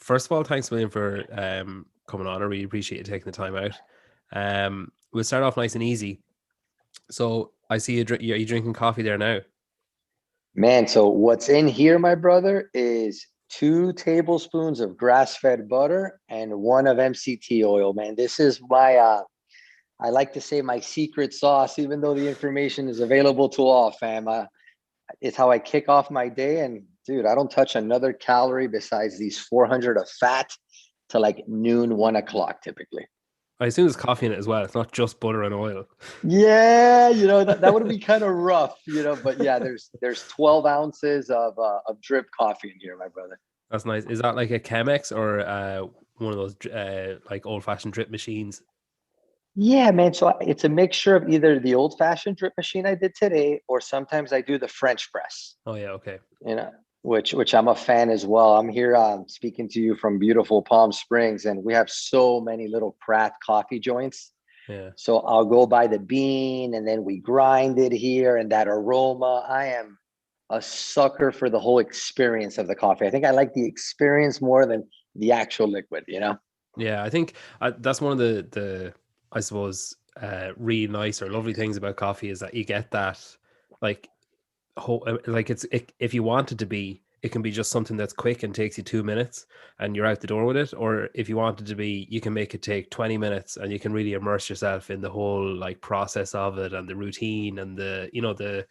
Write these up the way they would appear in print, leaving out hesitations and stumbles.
First of all, thanks a million for coming on. I really appreciate you taking the time out. We'll start off nice and easy. So I see are you drinking coffee there now? Man, so what's in here, my brother, is 2 tablespoons of grass-fed butter and one of MCT oil. Man, this is my I like to say my secret sauce, even though the information is available to all, fam. It's how I kick off my day. And dude, I don't touch another calorie besides these 400 of fat to like noon, 1 o'clock typically. I assume there's coffee in it as well. It's not just butter and oil. Yeah, that would be kind of rough, but yeah, there's 12 ounces of drip coffee in here, my brother. That's nice. Is that like a Chemex or one of those like old-fashioned drip machines? Yeah, man. So it's a mixture of either the old-fashioned drip machine I did today, or sometimes I do the French press, Oh yeah, okay. you know, which I'm a fan as well. I'm here speaking to you from beautiful Palm Springs, and we have so many little craft coffee joints. Yeah. So I'll go buy the bean and then we grind it here and that aroma. I am a sucker for the whole experience of the coffee. I think I like the experience more than the actual liquid. Yeah, I think that's one of the I suppose really nice or lovely things about coffee is that you get that like like if you want it to be, it can be just something that's quick and takes you 2 minutes and you're out the door with it. Or if you want it to be, you can make it take 20 minutes and you can really immerse yourself in the whole like process of it and the routine and the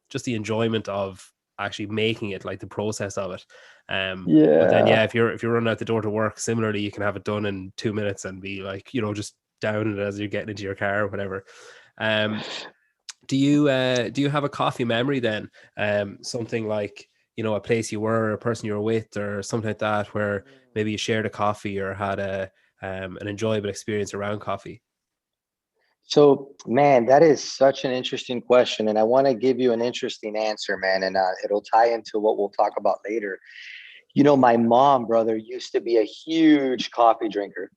just the enjoyment of actually making it, like the process of it. But then Yeah. yeah, if you're running out the door to work, similarly you can have it done in 2 minutes and be like, just down it as you're getting into your car or whatever. um do you have a coffee memory then? Something like, a place you were, a person you were with, or something like that, where maybe you shared a coffee or had an enjoyable experience around coffee. So, man, that is such an interesting question. And I want to give you an interesting answer, man. And it'll tie into what we'll talk about later. My mom, brother, used to be a huge coffee drinker.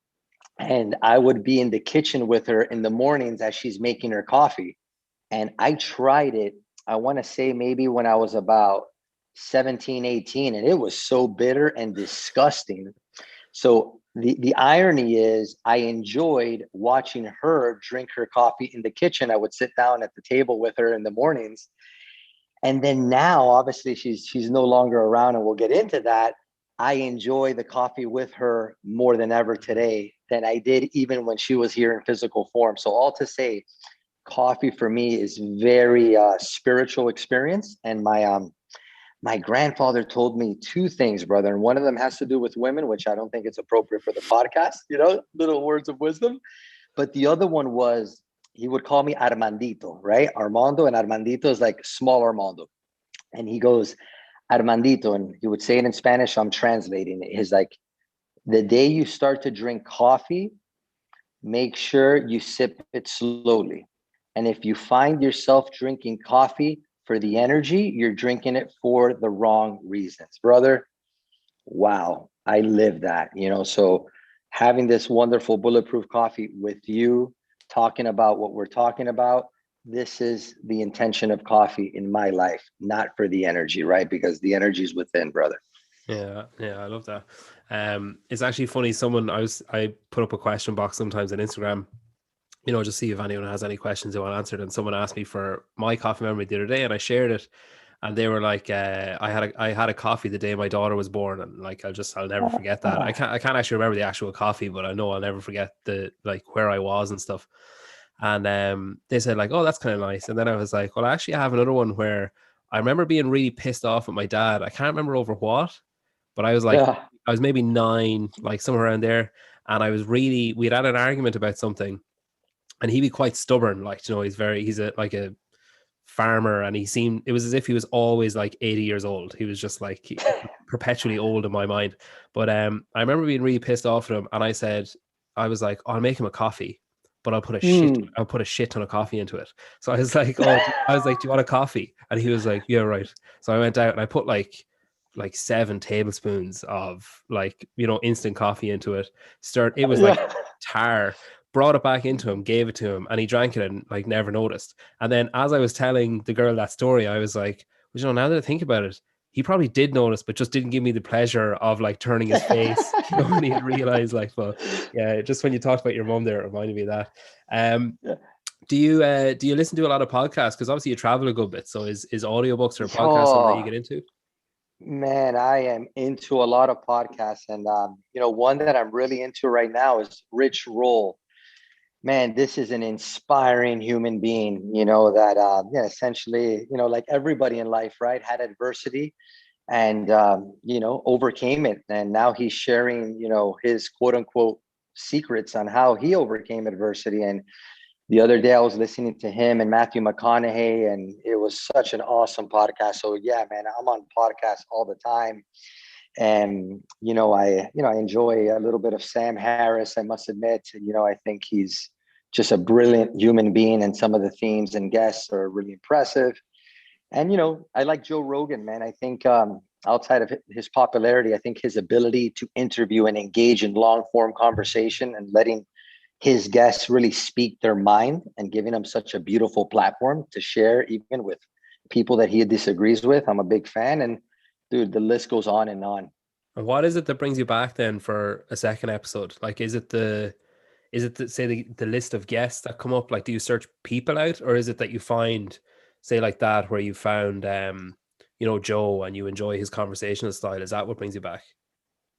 And I would be in the kitchen with her in the mornings as she's making her coffee. And I tried it, I want to say maybe when I was about 17, 18, and it was so bitter and disgusting. So the irony is I enjoyed watching her drink her coffee in the kitchen. I would sit down at the table with her in the mornings. And then now, obviously, she's no longer around, and we'll get into that. I enjoy the coffee with her more than ever today than I did even when she was here in physical form. So all to say, coffee for me is very spiritual experience. And my grandfather told me 2 things, brother, and one of them has to do with women, which I don't think it's appropriate for the podcast. Little words of wisdom. But the other one was he would call me Armandito, right? Armando, and Armandito is like small Armando. And he goes, Armandito, and he would say it in Spanish. So I'm translating it. He's like, the day you start to drink coffee, make sure you sip it slowly. And if you find yourself drinking coffee for the energy, you're drinking it for the wrong reasons. Brother, wow, I live that. So having this wonderful bulletproof coffee with you, talking about what we're talking about, this is the intention of coffee in my life, not for the energy, right? Because the energy is within, brother. Yeah, I love that. It's actually funny. I put up a question box sometimes on Instagram, just see if anyone has any questions they want answered. And someone asked me for my coffee memory the other day, and I shared it. And they were like, I had a coffee the day my daughter was born, and like I'll never forget that. I can't actually remember the actual coffee, but I know I'll never forget the like where I was and stuff. And they said like, oh, that's kind of nice. And then I was like, well, I actually have another one where I remember being really pissed off with my dad. I can't remember over what, but I was like, Yeah. I was maybe 9, like somewhere around there. And we had an argument about something, and he'd be quite stubborn. Like, he's a farmer, and it was as if he was always like 80 years old. He was just like perpetually old in my mind. But I remember being really pissed off at him, and I was like, I'll make him a coffee, but Mm. I'll put a shit ton of coffee into it. So I was like, do you want a coffee? And he was like, yeah, right. So I went out and I put like 7 tablespoons of like, instant coffee into it. It was like Yeah. tar. Brought it back into him, gave it to him, and he drank it and like never noticed. And then as I was telling the girl that story, I was like, well, now that I think about it, he probably did notice, but just didn't give me the pleasure of like turning his face, you know, when he had realized like, well, yeah, just when you talked about your mom there, it reminded me of that. Yeah. Do you listen to a lot of podcasts? Because obviously you travel a good bit. So is audiobooks or podcasts something that you Oh, get into? man, I am into a lot of podcasts, and one that I'm really into right now is Rich Roll. Man, this is an inspiring human being, that yeah, essentially, like everybody in life, right, had adversity and overcame it. And now he's sharing, his quote unquote secrets on how he overcame adversity. And the other day I was listening to him and Matthew McConaughey, and it was such an awesome podcast. So yeah, man, I'm on podcasts all the time. And I enjoy a little bit of Sam Harris, I must admit. I think he's just a brilliant human being, and some of the themes and guests are really impressive. And I like Joe Rogan, man. I think outside of his popularity, I think his ability to interview and engage in long form conversation and letting his guests really speak their mind and giving them such a beautiful platform to share, even with people that he disagrees with. I'm a big fan. And dude, the list goes on and on. And what is it that brings you back then for a second episode? Like, say the list of guests that come up? Like, do you search people out, or is it that you find, say, like that, where you found, Joe, and you enjoy his conversational style? Is that what brings you back?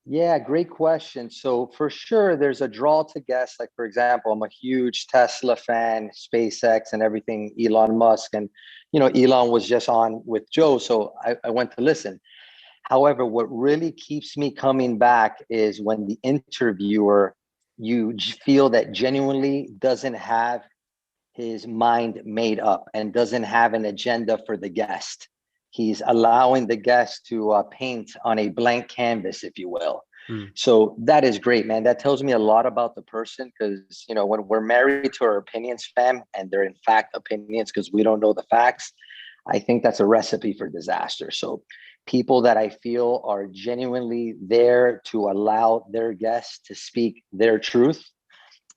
Yeah, great question. So for sure, there's a draw to guests. Like, for example, I'm a huge Tesla fan, SpaceX and everything, Elon Musk. And, Elon was just on with Joe. So I went to listen. However, what really keeps me coming back is when the interviewer, you feel that genuinely doesn't have his mind made up and doesn't have an agenda for the guest. He's allowing the guest to paint on a blank canvas, if you will. So that is great, man. That tells me a lot about the person, because, when we're married to our opinions, fam, and they're in fact opinions because we don't know the facts, I think that's a recipe for disaster. So people that I feel are genuinely there to allow their guests to speak their truth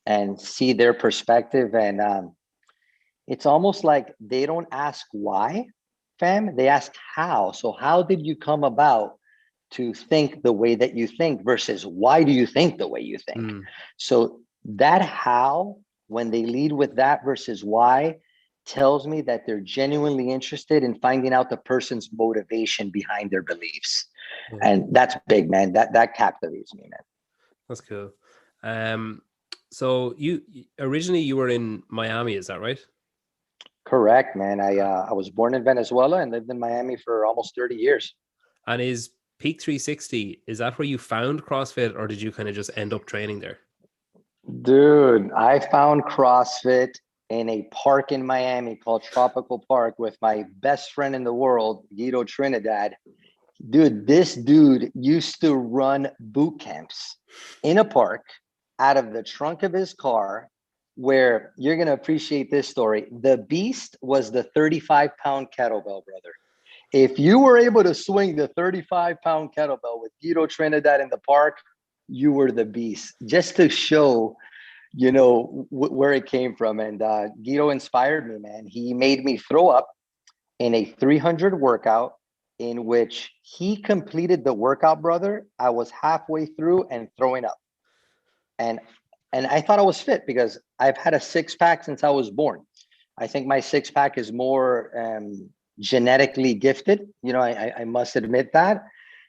and see their perspective. And it's almost like they don't ask why, fam, they ask how. So how did you come about to think the way that you think versus why do you think the way you think? So that how, when they lead with that versus why, tells me that they're genuinely interested in finding out the person's motivation behind their beliefs. And that's big, man. That captivates me, man. That's cool. So you originally you were in Miami, is that right? Correct, man. I was born in Venezuela and lived in Miami for almost 30 years. And is Peak 360, is that where you found CrossFit, or did you kind of just end up training there? Dude, I found CrossFit in a park in Miami called Tropical Park with my best friend in the world, Guido Trinidad. Dude, this dude used to run boot camps in a park out of the trunk of his car, where you're going to appreciate this story. The beast was the 35-pound kettlebell, brother. If you were able to swing the 35-pound kettlebell with Guido Trinidad in the park, you were the beast. Just to show, where it came from. And Guido inspired me, man. He made me throw up in a 300 workout in which he completed the workout, brother. I was halfway through and throwing up. And I thought I was fit because I've had a six-pack since I was born. I think my six-pack is more genetically gifted. I must admit that.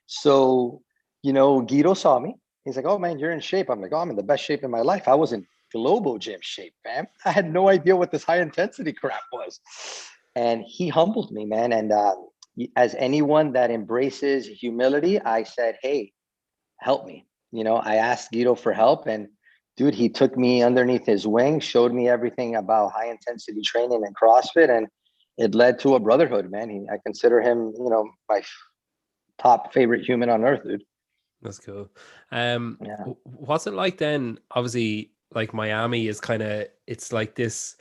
So, Guido saw me. He's like, "Oh, man, you're in shape." I'm like, "Oh, I'm in the best shape in my life." I was in global gym shape, fam. I had no idea what this high-intensity crap was. And he humbled me, man. And as anyone that embraces humility, I said, "Hey, help me." I asked Guido for help, and dude, he took me underneath his wing, showed me everything about high intensity training and CrossFit, and it led to a brotherhood, man. I consider him, my top favorite human on earth, dude. That's cool. Yeah. What's it like then? Obviously, like Miami is kind of, it's like this,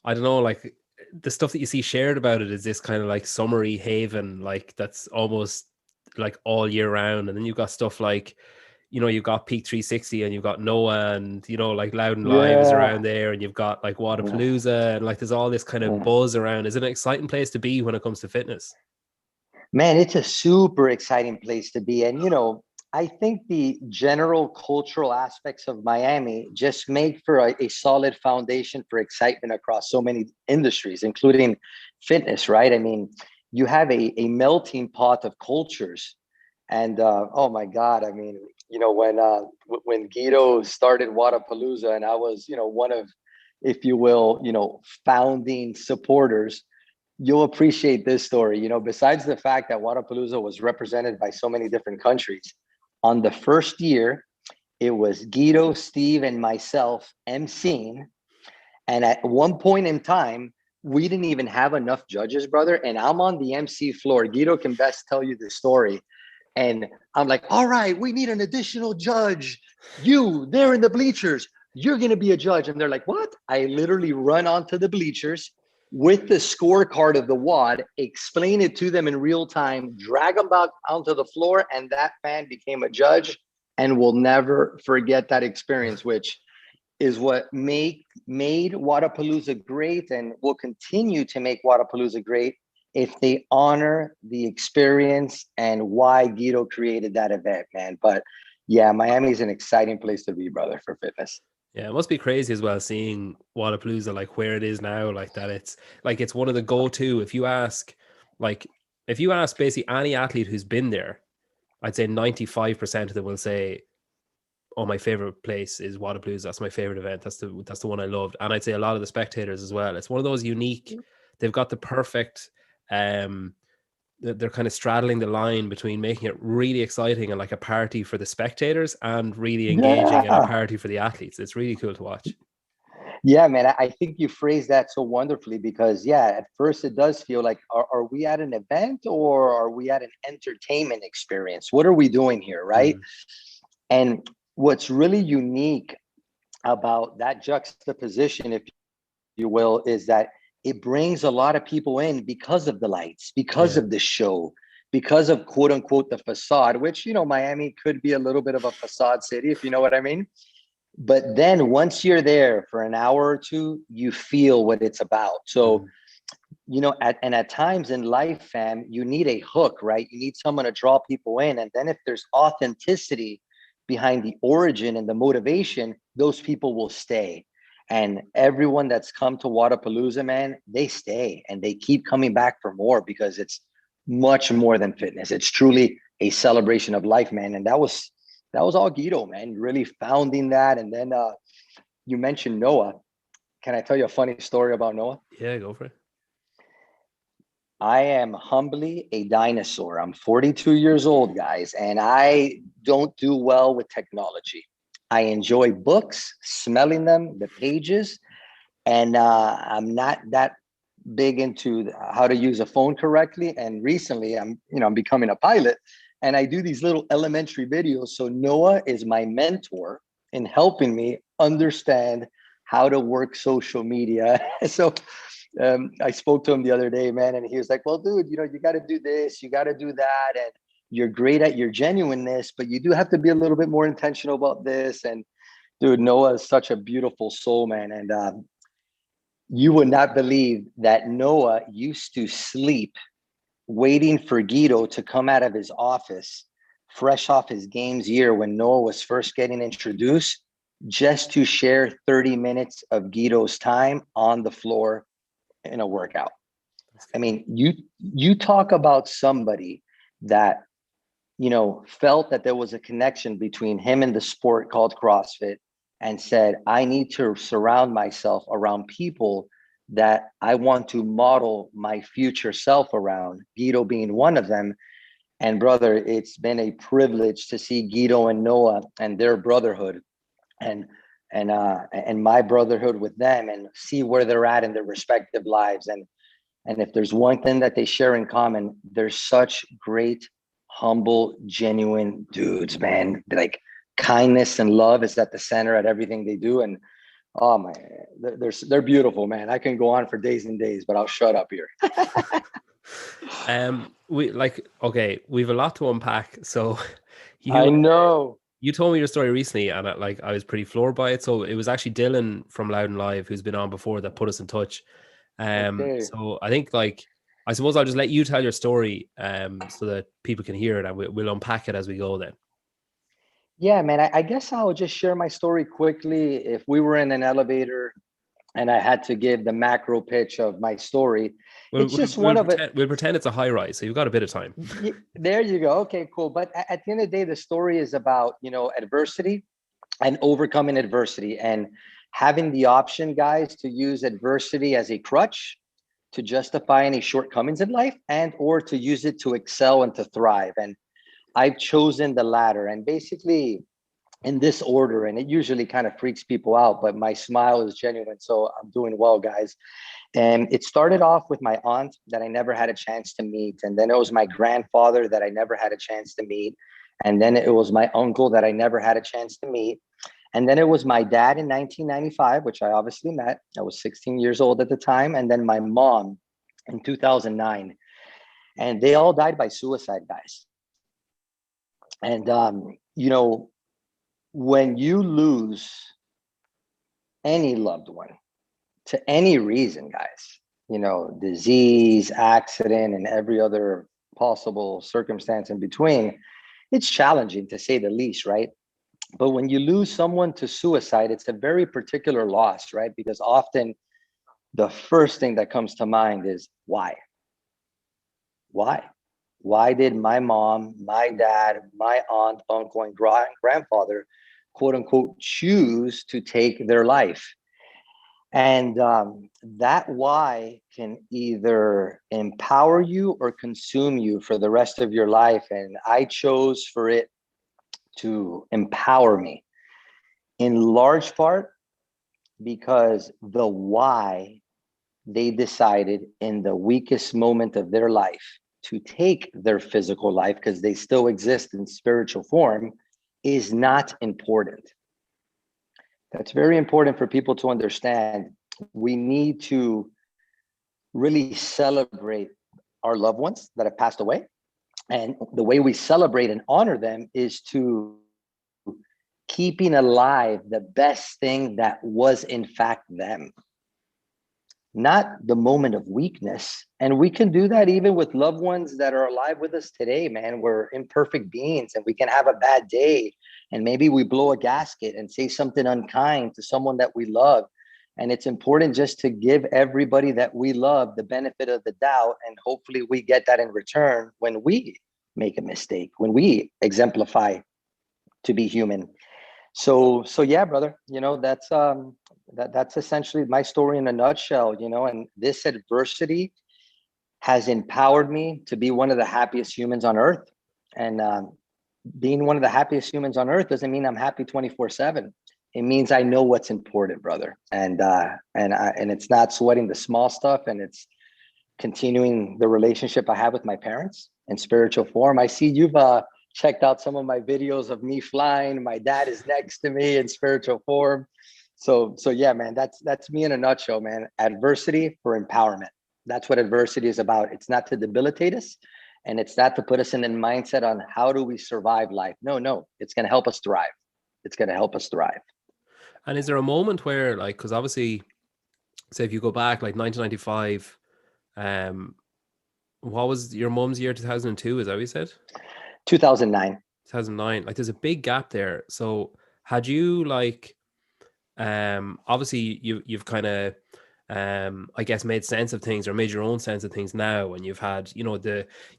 I don't know, like the stuff that you see shared about it is this kind of like summery haven, like that's almost like all year round. And then you've got stuff like, you've got Peak 360 and you've got Noah and, like Loud and Live is Yeah. around there, and you've got like Wadapalooza, and like there's all this kind of buzz around. Is it an exciting place to be when it comes to fitness? Man, it's a super exciting place to be. And, I think the general cultural aspects of Miami just make for a solid foundation for excitement across so many industries, including fitness, right? I mean, you have a melting pot of cultures. And oh my God, I mean, when Guido started Wadapalooza, and I was, one of, if you will, founding supporters, you'll appreciate this story. Besides the fact that Wadapalooza was represented by so many different countries, on the first year, it was Guido, Steve, and myself emceeing. And at one point in time, we didn't even have enough judges, brother. And I'm on the MC floor. Guido can best tell you the story. And I'm like, all right, we need an additional judge. You, there in the bleachers, you're going to be a judge. And they're like, what? I literally run onto the bleachers with the scorecard of the WOD, explain it to them in real time, drag them back onto the floor, and that fan became a judge and will never forget that experience, which is what made Wadapalooza great and will continue to make Wadapalooza great if they honor the experience and why Guido created that event, man. But yeah, Miami is an exciting place to be, brother, for fitness. Yeah, it must be crazy as well seeing Wadapalooza like where it is now, like that it's one of the go-to. If you ask basically any athlete who's been there, I'd say 95% of them will say, oh, my favorite place is Wadapalooza. That's my favorite event. That's the one I loved. And I'd say a lot of the spectators as well. It's one of those unique, they've got the perfect they're kind of straddling the line between making it really exciting and like a party for the spectators and really engaging and a party for the athletes. It's really cool to watch. Yeah, man, I think you phrased that so wonderfully because, yeah, at first it does feel like, are we at an event or are we at an entertainment experience? What are we doing here, right? And what's really unique about that juxtaposition, if you will, is that it brings a lot of people in because of the lights, because of the show, because of quote unquote the facade, which, Miami could be a little bit of a facade city, if you know what I mean. But then once you're there for an hour or two, you feel what it's about. So, at times in life, fam, you need a hook, right? You need someone to draw people in. And then if there's authenticity behind the origin and the motivation, those people will stay. And everyone that's come to Wadapalooza, man, they stay and they keep coming back for more because it's much more than fitness. It's truly a celebration of life, man. And that was all Guido, man, really founding that. And then you mentioned Noah. Can I tell you a funny story about Noah? Yeah, go for it. I am humbly a dinosaur. I'm 42 years old, guys, and I don't do well with technology. I enjoy books, smelling them, the pages, and I'm not that big into how to use a phone correctly. And recently, I'm becoming a pilot, and I do these little elementary videos. So Noah is my mentor in helping me understand how to work social media. So I spoke to him the other day, man, and he was like, well, dude, you got to do this, you got to do that. And you're great at your genuineness, but you do have to be a little bit more intentional about this. And dude, Noah is such a beautiful soul, man. And you would not believe that Noah used to sleep waiting for Guido to come out of his office, fresh off his games year when Noah was first getting introduced, just to share 30 minutes of Guido's time on the floor in a workout. I mean, you talk about somebody that, felt that there was a connection between him and the sport called CrossFit and said, I need to surround myself around people that I want to model my future self around, Guido being one of them. And brother, it's been a privilege to see Guido and Noah and their brotherhood and my brotherhood with them and see where they're at in their respective lives. And if there's one thing that they share in common, they're such great, humble, genuine dudes, man. Like kindness and love is at the center at everything they do. And oh my, they're beautiful, man. I can go on for days and days, but I'll shut up here. We've a lot to unpack. So I know. You told me your story recently, and I was pretty floored by it. So it was actually Dylan from Loud and Live, who's been on before, that put us in touch. Okay. So I think I suppose I'll just let you tell your story so that people can hear it, and we'll unpack it as we go then. Yeah, man, I guess I'll just share my story quickly. If we were in an elevator and I had to give the macro pitch of my story, it's just one of it. We'll pretend it's a high rise, so you've got a bit of time. There you go. Okay, cool. But at the end of the day, the story is about, adversity and overcoming adversity and having the option, guys, to use adversity as a crutch to justify any shortcomings in life and or to use it to excel and to thrive. And I've chosen the latter. And basically in this order, and it usually kind of freaks people out, but my smile is genuine. So I'm doing well, guys. And it started off with my aunt that I never had a chance to meet. And then it was my grandfather that I never had a chance to meet. And then it was my uncle that I never had a chance to meet. And then it was my dad in 1995, which I obviously met. I was 16 years old at the time. And then my mom in 2009. And they all died by suicide, guys. And, when you lose any loved one to any reason, guys, disease, accident, and every other possible circumstance in between, it's challenging to say the least, right? But when you lose someone to suicide, it's a very particular loss, right? Because often the first thing that comes to mind is why? Why? Why did my mom, my dad, my aunt, uncle, and grandfather, quote unquote, choose to take their life? And that why can either empower you or consume you for the rest of your life. And I chose for it to empower me in large part because the why they decided in the weakest moment of their life to take their physical life, because they still exist in spiritual form, is not important. That's very important for people to understand. We need to really celebrate our loved ones that have passed away. And the way we celebrate and honor them is to keeping alive the best thing that was in fact them, not the moment of weakness. And we can do that even with loved ones that are alive with us today, man. We're imperfect beings and we can have a bad day. And maybe we blow a gasket and say something unkind to someone that we love. And it's important just to give everybody that we love the benefit of the doubt. And hopefully we get that in return when we make a mistake, when we exemplify to be human. So yeah, brother, that's essentially my story in a nutshell, and this adversity has empowered me to be one of the happiest humans on earth. And being one of the happiest humans on earth doesn't mean I'm happy 24/7. It means I know what's important, brother. And it's not sweating the small stuff, and it's continuing the relationship I have with my parents in spiritual form. I see you've checked out some of my videos of me flying. My dad is next to me in spiritual form. So yeah, man, that's me in a nutshell, man. Adversity for empowerment. That's what adversity is about. It's not to debilitate us, and it's not to put us in a mindset on how do we survive life. No, it's going to help us thrive. It's going to help us thrive. And is there a moment where, like, because obviously, say if you go back like 1995, what was your mom's year? 2002, is that what you said? 2009. 2009. Like, there's a big gap there. So had you like, obviously you've kind of, I guess made sense of things or made your own sense of things now, and you've had, you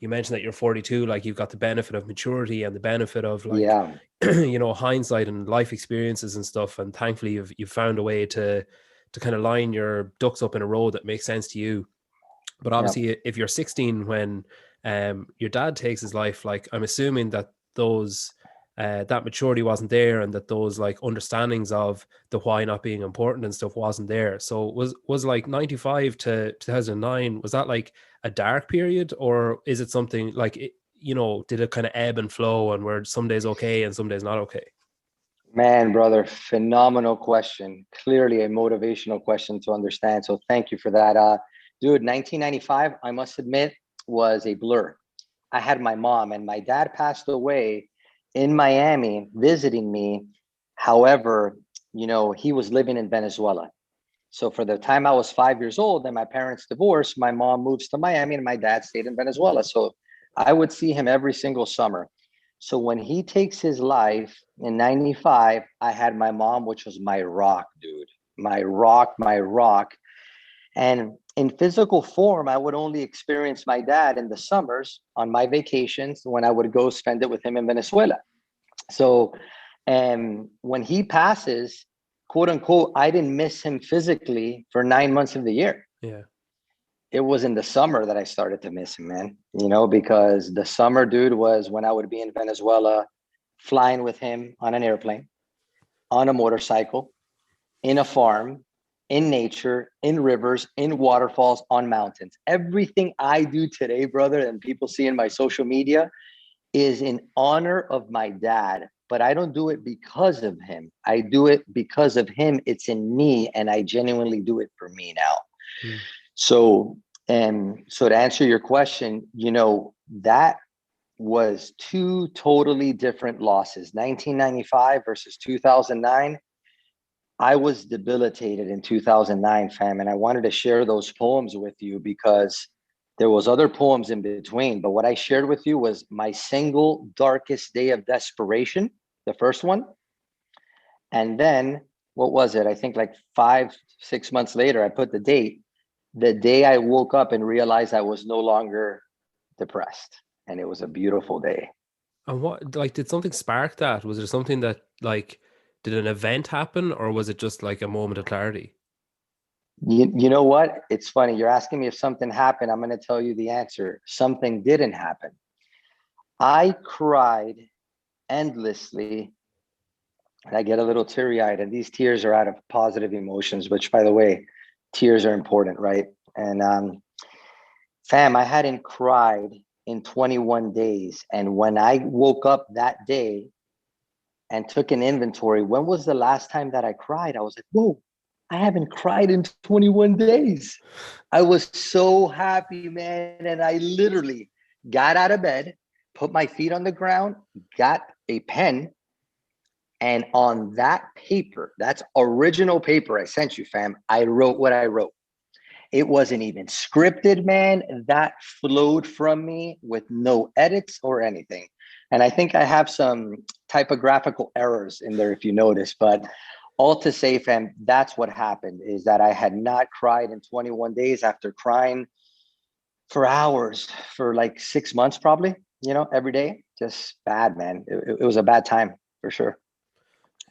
mentioned that you're 42, like you've got the benefit of maturity and the benefit of like, yeah, hindsight and life experiences and stuff. And thankfully you've found a way to kind of line your ducks up in a row that makes sense to you. But obviously if you're 16 when your dad takes his life, like I'm assuming that those that maturity wasn't there, and that those like understandings of the why not being important and stuff wasn't there. So was like 95 to 2009, was that like a dark period, or is it something like did it kind of ebb and flow and were some days okay and some days not okay? Man, brother, phenomenal question. Clearly a motivational question to understand. So thank you for that. Dude, 1995, I must admit, was a blur. I had my mom, and my dad passed away in Miami visiting me. However, he was living in Venezuela. So for the time I was 5 years old and my parents divorced, my mom moves to Miami and my dad stayed in Venezuela. So I would see him every single summer. So when he takes his life in 95, I had my mom, which was my rock, dude. My rock, my rock. And in physical form, I would only experience my dad in the summers on my vacations when I would go spend it with him in Venezuela. So, and when he passes, quote unquote, I didn't miss him physically for 9 months of the year. Yeah. It was in the summer that I started to miss him, man, you know, because the summer, dude, was when I would be in Venezuela, flying with him on an airplane, on a motorcycle, in a farm, in nature, in rivers, in waterfalls, on mountains. Everything I do today, brother, and people see in my social media is in honor of my dad, but I don't do it because of him. I do it because of him. It's in me, and I genuinely do it for me now. Mm. So, and so to answer your question, you know, that was two totally different losses. 1995 versus 2009. I was debilitated in 2009, fam, and I wanted to share those poems with you because there was other poems in between. But what I shared with you was my single darkest day of desperation, the first one. And then what was it? I think like 5, 6 months later, I put the date, the day I woke up and realized I was no longer depressed. And it was a beautiful day. And what, like, did something spark that? Was there something that, like, did an event happen, or was it just like a moment of clarity? You know what? It's funny. You're asking me if something happened. I'm going to tell you the answer. Something didn't happen. I cried endlessly. And I get a little teary eyed, and these tears are out of positive emotions, which, by the way, tears are important, right? And fam, I hadn't cried in 21 days. And when I woke up that day and took an inventory, when was the last time that I cried? I was like, whoa, I haven't cried in 21 days. I was so happy, man. And I literally got out of bed, put my feet on the ground, got a pen, and on that paper, that's original paper I sent you, fam, I wrote what I wrote. It wasn't even scripted, man. That flowed from me with no edits or anything. And I think I have some typographical errors in there, if you notice. But all to say, fam, that's what happened, is that I had not cried in 21 days after crying for hours for like 6 months, probably, you know, every day. Just bad, man. It was a bad time for sure.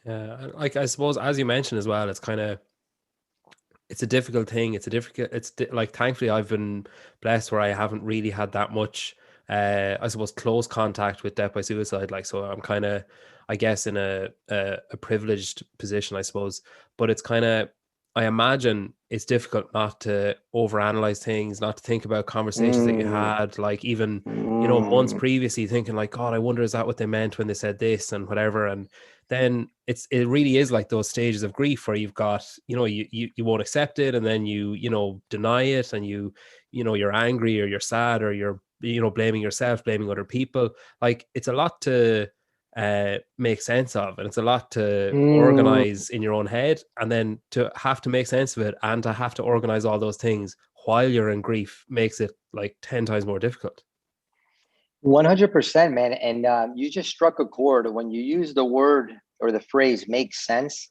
Yeah, like, I suppose, as you mentioned as well, it's a difficult thing. Like, thankfully I've been blessed where I haven't really had that much, I suppose, close contact with death by suicide. Like, so I'm kind of, I guess, in a privileged position, I suppose. But it's kind of, I imagine it's difficult not to overanalyze things, not to think about conversations that you Mm, had, like, even, months mm, previously, thinking like, God, I wonder, is that what they meant when they said this and whatever. And then it really is like those stages of grief where you've got, you won't accept it, and then you deny it, and you're angry, or you're sad, or you're, blaming yourself, blaming other people. Like, it's a lot to make sense of, and it's a lot to mm. organize in your own head, and then to have to make sense of it, and to have to organize all those things while you're in grief makes it like 10 times more difficult. 100%, man. And you just struck a chord when you use the word or the phrase "makes sense."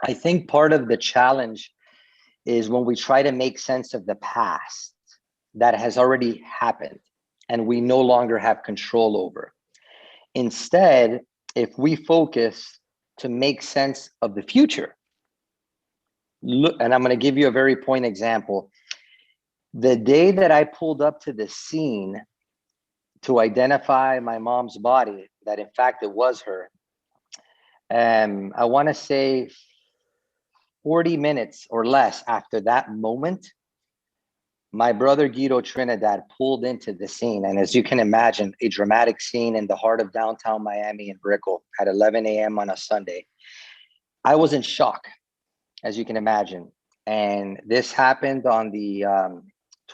I think part of the challenge is when we try to make sense of the past that has already happened and we no longer have control over. Instead, if we focus to make sense of the future, look, and I'm going to give you a very point example. The day that I pulled up to the scene to identify my mom's body, that in fact it was her, I want to say 40 minutes or less after that moment, my brother Guido Trinidad pulled into the scene. And as you can imagine, a dramatic scene in the heart of downtown Miami in Brickell at 11 a.m. on a Sunday. I was in shock, as you can imagine. And this happened on the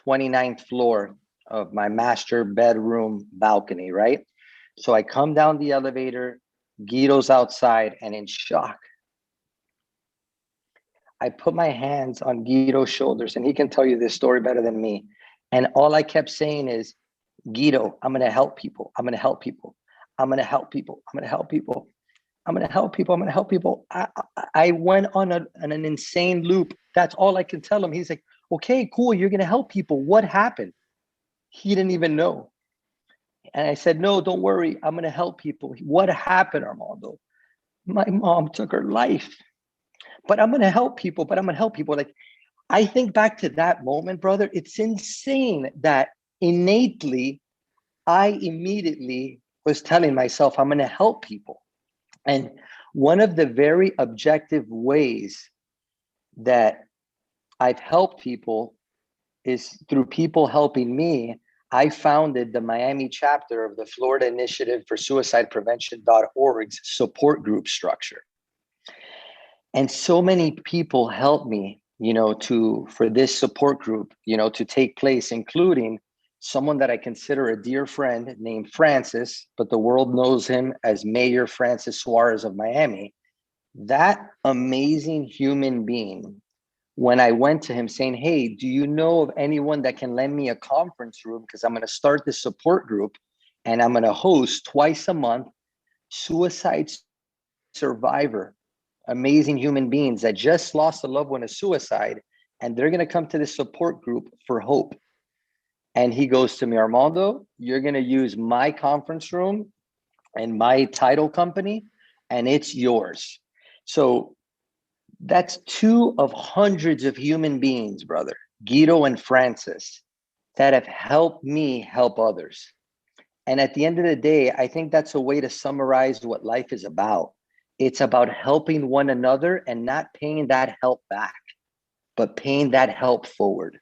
29th floor of my master bedroom balcony, right? So I come down the elevator, Guido's outside, and in shock, I put my hands on Guido's shoulders, and he can tell you this story better than me. And all I kept saying is, Guido, I'm going to help people. I'm going to help people. I'm going to help people. I'm going to help people. I'm going to help people. I'm going to help people. I went on an insane loop. That's all I can tell him. He's like, okay, cool. You're going to help people. What happened? He didn't even know. And I said, no, don't worry. I'm going to help people. What happened, Armando? My mom took her life, but I'm going to help people, but I'm going to help people. Like, I think back to that moment, brother. It's insane that innately, I immediately was telling myself, I'm going to help people. And one of the very objective ways that I've helped people is through people helping me. I founded the Miami chapter of the Florida Initiative for Suicide Prevention.org's support group structure. And so many people helped me, for this support group, to take place, including someone that I consider a dear friend named Francis, but the world knows him as Mayor Francis Suarez of Miami. That amazing human being, when I went to him saying, hey, do you know of anyone that can lend me a conference room? Because I'm going to start this support group and I'm going to host twice a month suicide survivor, amazing human beings that just lost a loved one to suicide. And they're going to come to this support group for hope. And he goes to me, Armando, you're going to use my conference room and my title company, and it's yours. So that's two of hundreds of human beings, brother, Guido and Francis, that have helped me help others. And at the end of the day, I think that's a way to summarize what life is about. It's about helping one another and not paying that help back, but paying that help forward.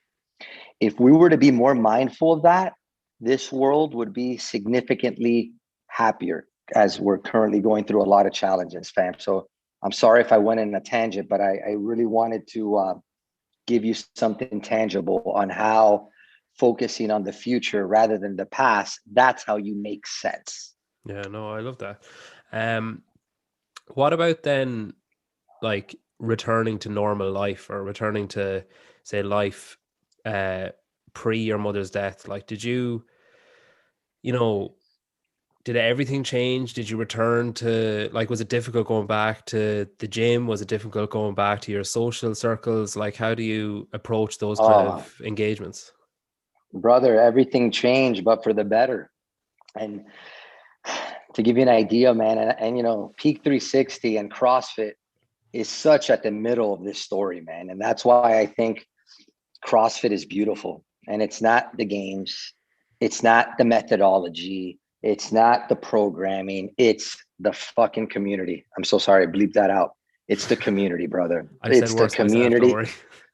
If we were to be more mindful of that, this world would be significantly happier, as we're currently going through a lot of challenges, fam. So I'm sorry if I went in a tangent, but I really wanted to give you something tangible on how focusing on the future rather than the past, that's how you make sense. Yeah, no, I love that. What about then, like, returning to normal life, or returning to, say, life pre your mother's death? Like, did everything change? Did you return to, like, was it difficult going back to the gym? Was it difficult going back to your social circles? Like, how do you approach those kind of engagements? Brother, everything changed, but for the better. And to give you an idea, man, and Peak 360 and CrossFit is such at the middle of this story, man. And that's why I think CrossFit is beautiful. And it's not the games, it's not the methodology, it's not the programming, it's the fucking community. I'm so sorry, I bleeped that out. It's the community, brother. It's the community.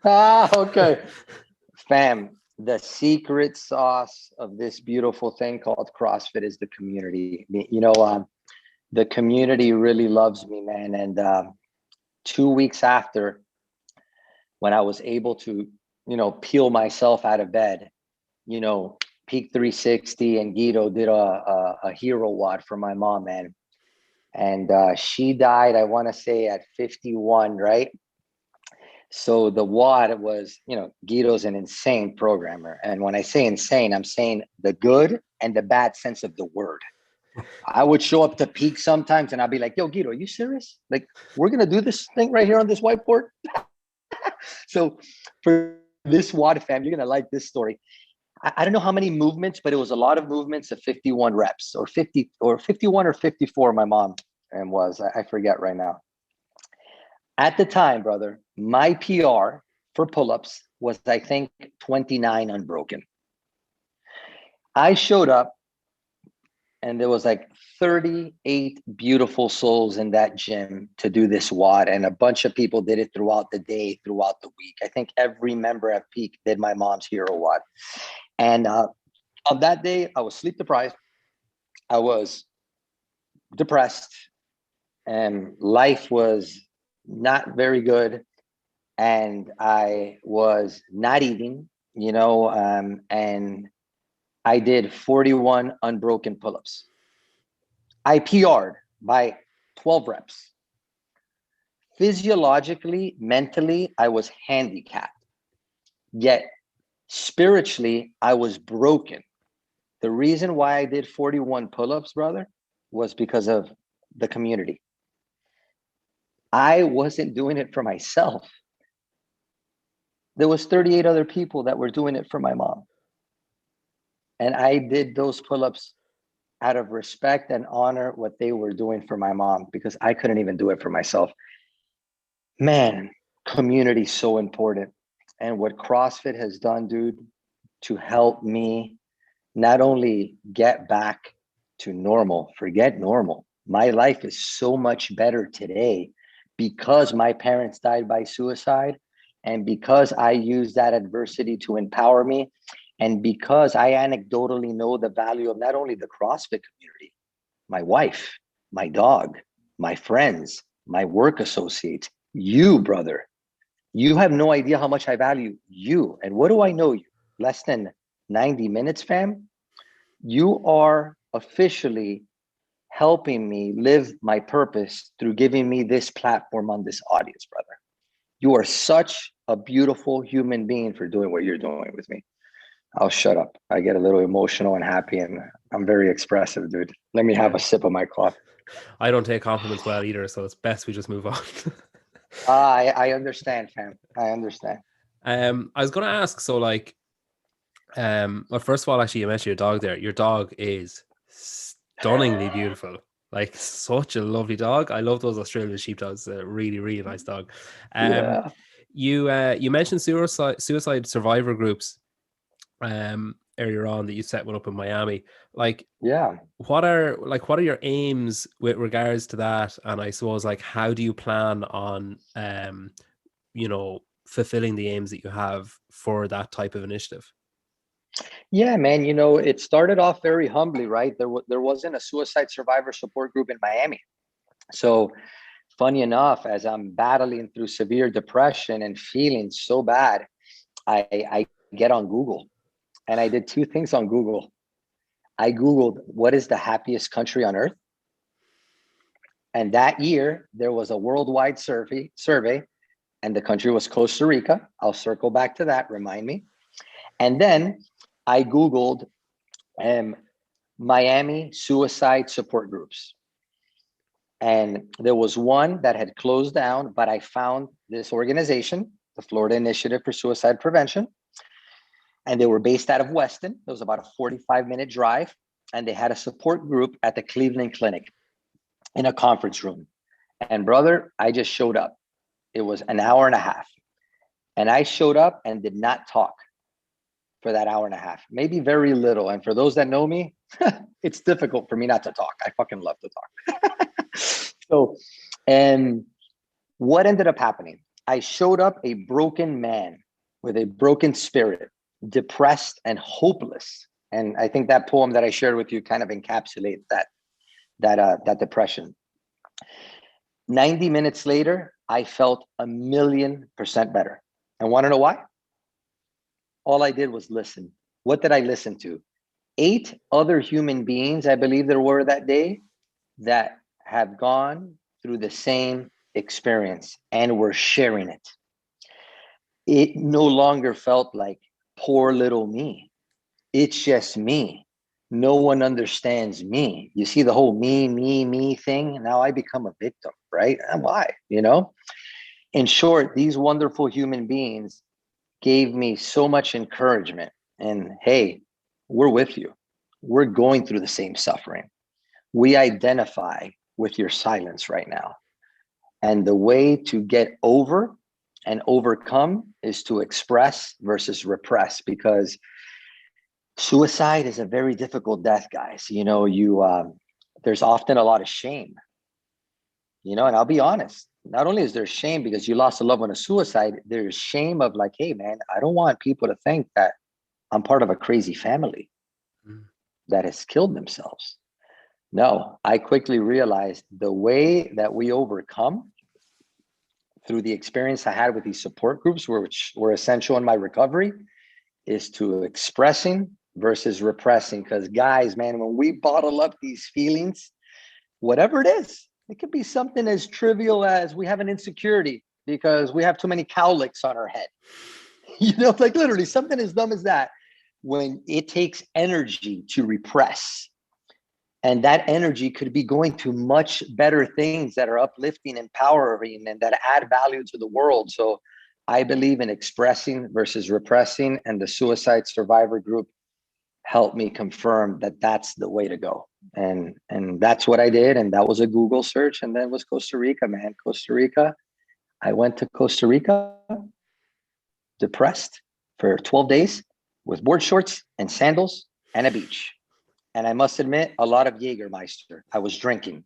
Okay. Fam, the secret sauce of this beautiful thing called CrossFit is the community. The community really loves me, man. And 2 weeks after, when I was able to, peel myself out of bed, Peak 360 and Guido did a hero WOD for my mom, man. And she died, I want to say, at 51, right? So the WOD was, Guido's an insane programmer. And when I say insane, I'm saying the good and the bad sense of the word. I would show up to Peak sometimes and I'd be like, yo, Guido, are you serious? Like, we're going to do this thing right here on this whiteboard? So for this WOD fam, you're going to like this story. I don't know how many movements, but it was a lot of movements of 51 reps or 50 or 51 or 54. My mom was, I forget right now. At the time, brother, my PR for pull-ups was, I think, 29 unbroken. I showed up and there was like 38 beautiful souls in that gym to do this WOD. And a bunch of people did it throughout the day, throughout the week. I think every member at Peak did my mom's hero WOD. And on that day, I was sleep deprived. I was depressed and life was not very good. And I was not eating, and I did 41 unbroken pull-ups. I PR'd by 12 reps. physiologically, mentally, I was handicapped. Yet spiritually, I was broken. The reason why I did 41 pull-ups, brother, was because of the community. I wasn't doing it for myself. There was 38 other people that were doing it for my mom. And I did those pull-ups out of respect and honor what they were doing for my mom, because I couldn't even do it for myself. Man, community is so important. And what CrossFit has done, dude, to help me not only get back to normal, forget normal. My life is so much better today because my parents died by suicide, and because I used that adversity to empower me, and because I anecdotally know the value of not only the CrossFit community, my wife, my dog, my friends, my work associates, you, brother. You have no idea how much I value you. And what do I know you? Less than 90 minutes, fam. You are officially helping me live my purpose through giving me this platform on this audience, brother. You are such a beautiful human being for doing what you're doing with me. I'll shut up. I get a little emotional and happy, and I'm very expressive, dude. Let me have a sip of my coffee. I don't take compliments well either, so it's best we just move on. I understand, fam. I understand. I was going to ask, so like, well, first of all, actually, you mentioned your dog there. Your dog is stunningly beautiful. Like, such a lovely dog. I love those Australian sheepdogs. Really, really nice dog. Yeah. You mentioned suicide survivor groups earlier on, that you set one up in Miami. Like, Yeah. what are your aims with regards to that? And I suppose, like, how do you plan on fulfilling the aims that you have for that type of initiative? Yeah, man. You know, it started off very humbly, right? There wasn't a suicide survivor support group in Miami. So funny enough, as I'm battling through severe depression and feeling so bad, I get on Google, and I did two things on Google. I Googled, what is the happiest country on earth? And that year there was a worldwide survey, and the country was Costa Rica. I'll circle back to that, remind me. And then I Googled Miami suicide support groups. And there was one that had closed down, but I found this organization, the Florida Initiative for Suicide Prevention. And they were based out of Weston. It was about a 45-minute drive. And they had a support group at the Cleveland Clinic in a conference room. And brother, I just showed up. It was an hour and a half. And I showed up and did not talk for that hour and a half, maybe very little. And for those that know me, it's difficult for me not to talk. I fucking love to talk. So, and what ended up happening? I showed up a broken man with a broken spirit, depressed and hopeless. And I think that poem that I shared with you kind of encapsulates that depression. 90 minutes later, I felt 1,000,000% better. And want to know why? All I did was listen. What did I listen to? 8 other human beings, I believe there were that day, that have gone through the same experience and were sharing it. It no longer felt like poor little me. It's just me. No one understands me. You see the whole me thing? Now I become a victim, right? And why? You know? In short, these wonderful human beings gave me so much encouragement. And hey, we're with you. We're going through the same suffering. We identify with your silence right now. And the way to get over and overcome is to express versus repress, because suicide is a very difficult death, guys. You know, there's often a lot of shame, you know, and I'll be honest. Not only is there shame because you lost a loved one to suicide, there's shame of like, hey, man, I don't want people to think that I'm part of a crazy family that has killed themselves. No, I quickly realized the way that we overcome through the experience I had with these support groups, which were essential in my recovery, is to expressing versus repressing. Because guys, man, when we bottle up these feelings, whatever it is, It could be something as trivial as we have an insecurity because we have too many cowlicks on our head. Like literally something as dumb as that. When it takes energy to repress, and that energy could be going to much better things that are uplifting, empowering, and that add value to the world. So I believe in expressing versus repressing, and the suicide survivor group helped me confirm that that's the way to go. And that's what I did. And that was a Google search. And then was Costa Rica, man. Costa Rica. I went to Costa Rica depressed for 12 days with board shorts and sandals and a beach. And I must admit, a lot of Jägermeister. I was drinking.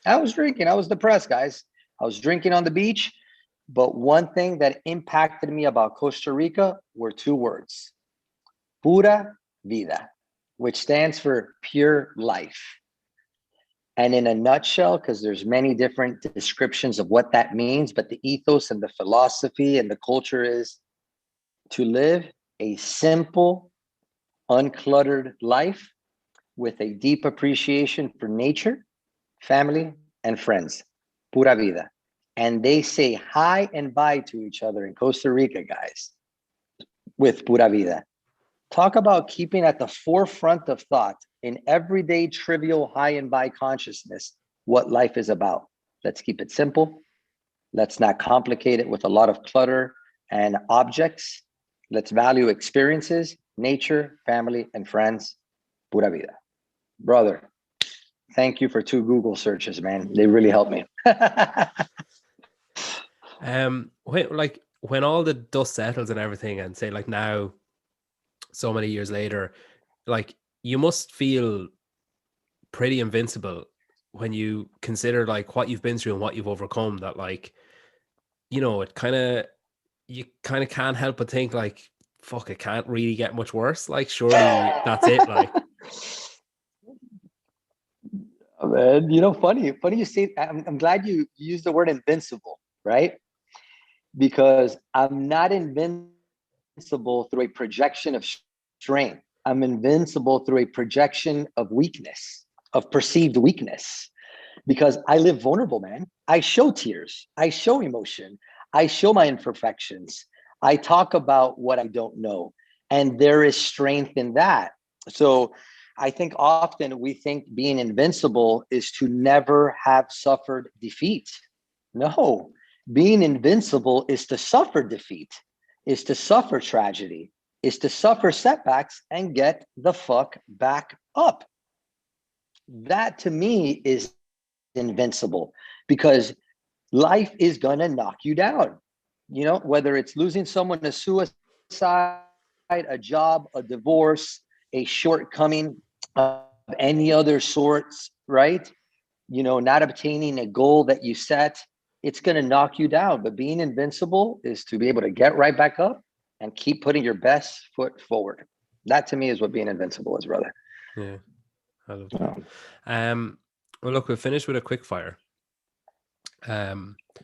I was depressed, guys. I was drinking on the beach. But one thing that impacted me about Costa Rica were two words: Pura Vida, which stands for pure life. And in a nutshell, because there's many different descriptions of what that means, but the ethos and the philosophy and the culture is to live a simple, uncluttered life with a deep appreciation for nature, family, and friends. Pura Vida. And they say hi and bye to each other in Costa Rica, guys, with Pura Vida. Talk about keeping at the forefront of thought in everyday trivial hi and bye consciousness what life is about. Let's keep it simple. Let's not complicate it with a lot of clutter and objects. Let's value experiences, nature, family, and friends. Pura Vida. Brother, thank you for 2 Google searches, man. They really helped me. When all the dust settles and everything, and say like now, so many years later, like you must feel pretty invincible when you consider like what you've been through and what you've overcome, that like, you kind of can't help but think like, fuck, it can't really get much worse. Like, surely that's it. Like, oh, man, funny you say. I'm glad you used the word invincible, right? Because I'm not invincible through a projection of strength. I'm invincible through a projection of weakness, of perceived weakness, because I live vulnerable, man. I show tears. I show emotion. I show my imperfections. I talk about what I don't know. And there is strength in that. So I think often we think being invincible is to never have suffered defeat. No, being invincible is to suffer defeat, is to suffer tragedy, is to suffer setbacks and get the fuck back up. That to me is invincible, because life is gonna knock you down. Whether it's losing someone to suicide, a job, a divorce, a shortcoming of any other sorts, right? Not obtaining a goal that you set, it's going to knock you down. But being invincible is to be able to get right back up and keep putting your best foot forward. That to me is what being invincible is, brother. Yeah, I love that. Well, look, we'll finish with a quick fire.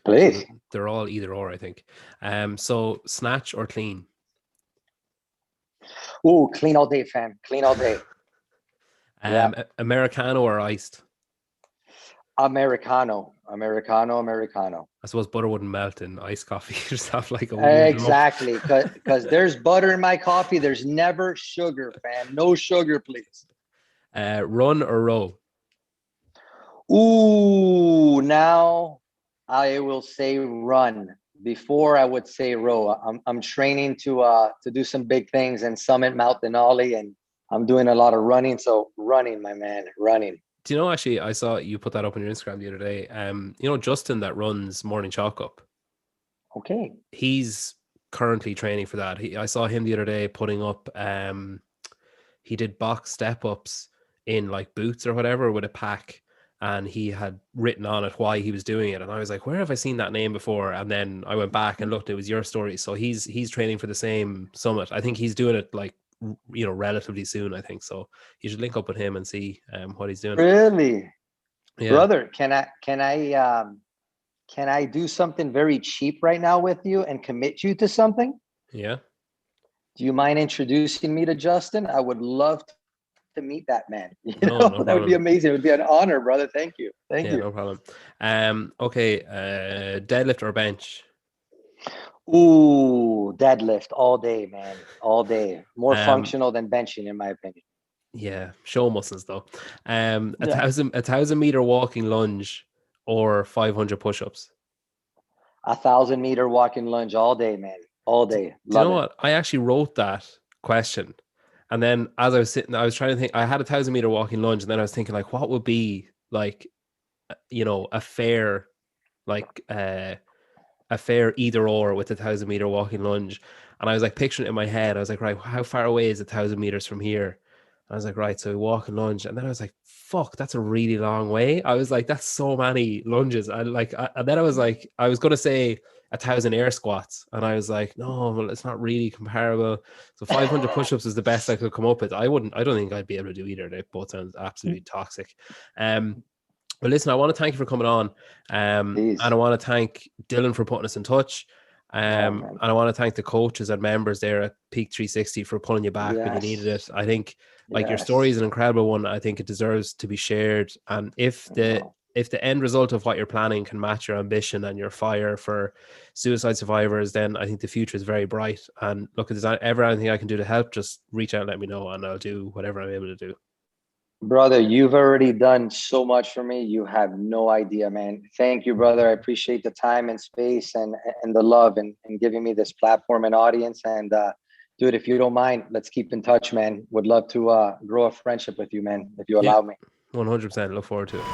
Please. So they're all either or, I think. So snatch or clean? Oh, clean all day, fam. Clean all day. Americano or iced? Americano. I suppose butter wouldn't melt in iced coffee. You just have like a weird exactly, because there's butter in my coffee. There's never sugar, fam. No sugar, please. Run or row? Ooh, now I will say run. Before I would say row. I'm training to do some big things in Summit, Mount Denali, and I'm doing a lot of running. So running, my man, running. Do you know, actually, I saw you put that up on your Instagram the other day. Justin that runs Morning Chalk Up. Okay. He's currently training for that. I saw him the other day putting up, he did box step ups in like boots or whatever with a pack. And he had written on it why he was doing it. And I was like, where have I seen that name before? And then I went back and looked, it was your story. So he's training for the same summit. I think he's doing it like, relatively soon, I think. So you should link up with him and see what he's doing. Really? Yeah. Brother, can I do something very cheap right now with you and commit you to something? Yeah. Do you mind introducing me to Justin? I would love to to meet that man. You No know, that would be problem. amazing. It would be an honor, brother. Thank you. Thank Yeah, you. no problem. Okay, deadlift or bench? Ooh, deadlift all day, man. All day. More Um, functional than benching, in my opinion. yeah, show muscles though. A Yeah. 1,000 meter walking lunge or 500 push-ups. 1,000 meter walking lunge all day, man. All day. Do you know Love it. what? I actually wrote that question, and then as I was sitting, I was trying to think. I had a 1,000 meter walking lunge, and then I was thinking like, what would be like, a fair, like, a fair either or with a 1,000 meter walking lunge. And I was like picturing it in my head. I was like, right, how far away is 1,000 meters from here? And I was like, right, so we walk and lunge. And then I was like, fuck, that's a really long way. I was like, that's so many lunges. And then I was like, I was going to say 1,000 air squats. And I was like, no, well, it's not really comparable. So 500 push-ups is the best I could come up with. I don't think I'd be able to do either. They both sound absolutely toxic. Well, listen, I want to thank you for coming on. And I Please. want to thank Dylan for putting us in touch. Oh, And man. I want to thank the coaches and members there at Peak 360 for pulling you back when you needed it. Yes. I think like your story Yes. is an incredible one. I think it deserves to be shared. And No. if the end result of what you're planning can match your ambition and your fire for suicide survivors, then I think the future is very bright. And look, if there's ever anything I can do to help, just reach out and let me know, and I'll do whatever I'm able to do. Brother, you've already done so much for me. You have no idea, man. Thank you, brother. I appreciate the time and space and the love and giving me this platform and audience. And dude, if you don't mind, let's keep in touch, man. Would love to grow a friendship with you, man, if you Yeah, allow me. 100%. Look forward to it.